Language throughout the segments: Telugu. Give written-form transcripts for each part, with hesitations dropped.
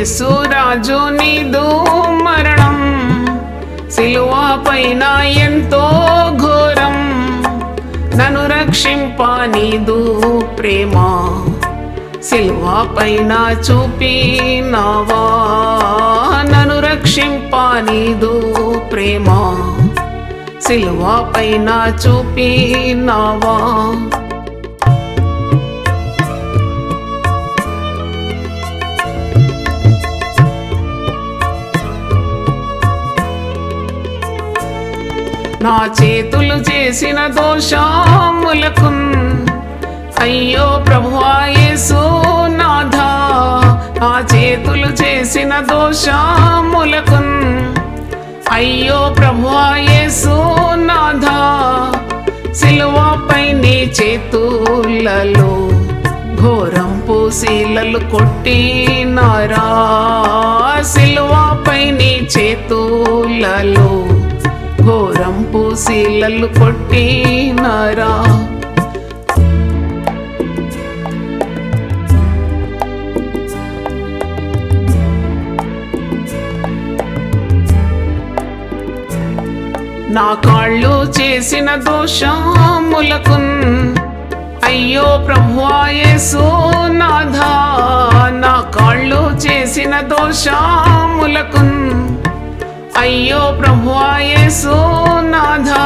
యేసు రాజు నీదు మరణం సిలువ పైన ఎంతో ఘోరం, నన్ను రక్షింప నీదు ప్రేమ సిలువ పైన చూపినావా, నన్ను రక్షింప నీదు ప్రేమ సిలువ పైన చూపినావా. నా చేతులు చేసిన దోషములకు అయ్యో ప్రభువా యేసు నాథా, నా చేతులు చేసిన దోషములకు అయ్యో ప్రభువా యేసు నాథా, సిలువపై నీ చేతులలో ఘోరంపు శీలలు కొట్టినారా, సిలువపై నీ చేతులలో ఘోరంపు శీలలు కొట్టినారా. నా కాళ్ళు చేసిన దోషములకు అయ్యో ప్రభువా యేసు నాథా, నా కాళ్ళు చేసిన దోషములకు అయ్యో ప్రభువా యేసు నాథా,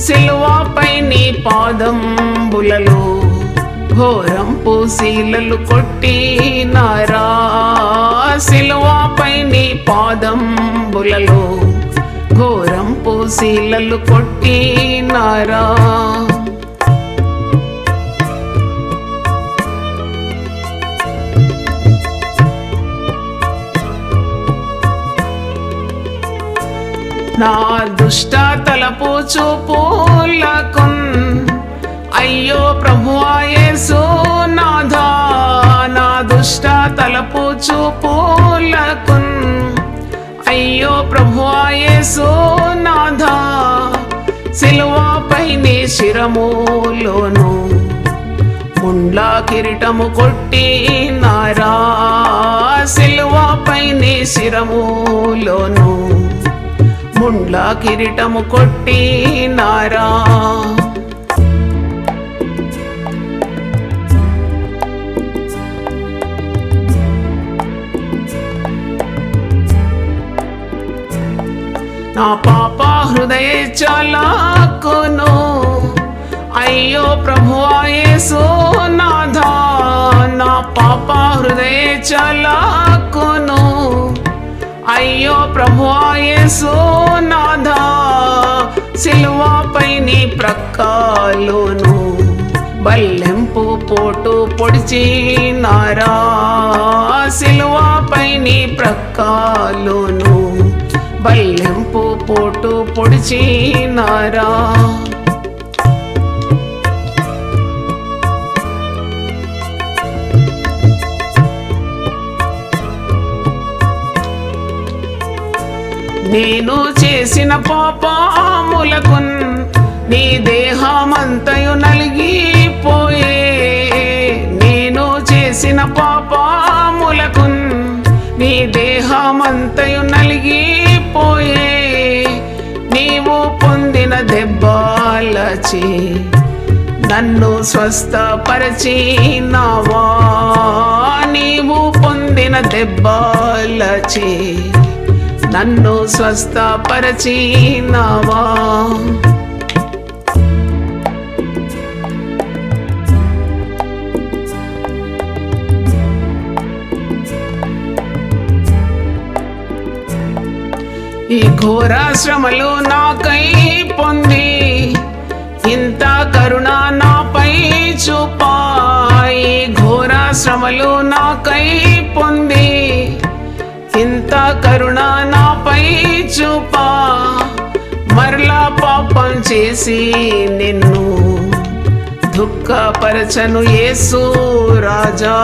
సిలువపై నీ పాదంబులలో ఘోరంపు శీలలు కొట్టినారా, సిలువపై నీ పాదంబులలో ఘోరంపు శీలలు కొట్టినారా. నా దుష్ట తలపు చూపులకు అయ్యో ప్రభువా యేసు నాథా, నా దుష్ట తలపు చూపులకు అయ్యో ప్రభువా యేసు నాథా, సిలువపై నీ శిరములోను ముండ్ల కిరీటము కొట్టినారా, సిలువపై నీ శిరములోను ముండ్ల కిరీటము కొట్టినారా. నా పాప హృదయ చాలకును అయ్యో ప్రభువా యేసు నాథా, నా పాప హృదయ చాలకును అయ్యో ప్రభువా యేసు నాథా, సిలువపై నీ ప్రక్కలోను బల్లెంపు పోటు పొడిచినారా, సిలువపై నీ ప్రక్కలోను బల్లెంపు పోటు పొడిచినారా. నేను చేసిన పాపములకు నీ దేహమంతయు నలిగిపోయే, నేను చేసిన పాపములకు నీ దేహమంతయు నలిగిపోయే, నీవు పొందిన దెబ్బలచే నన్ను స్వస్థపరచినావా, నీవు పొందిన దెబ్బలచే నన్ను స్వస్థపరచినావా. ఈ ఘోర శ్రమలు నాకై పొంది ఇంత కరుణ నాపై చూపా, ఈ ఘోర శ్రమలు నాకై పొంది ఇంత కరుణ నాపై చూపా, మరలా పాపం చేసి నిన్ను దుఃఖపరచను యేసు రాజా,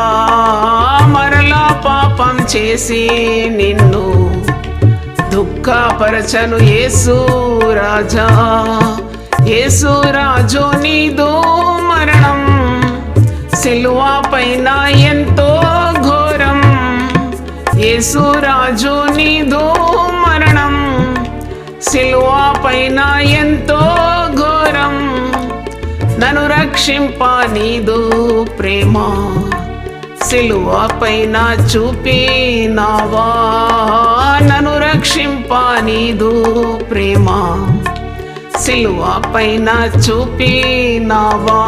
మరలా పాపం చేసి నిన్ను దుఃఖపరచను యేసు రాజా. యేసు రాజు నీదు మరణం సిలువ పైన ఎంతో ఘోరం, రక్షింప నీదు ప్రేమ సిలువ పైన చూపినావా నన్ను రక్షింప నీదు ప్రేమ సిలువ పైన చూపినావా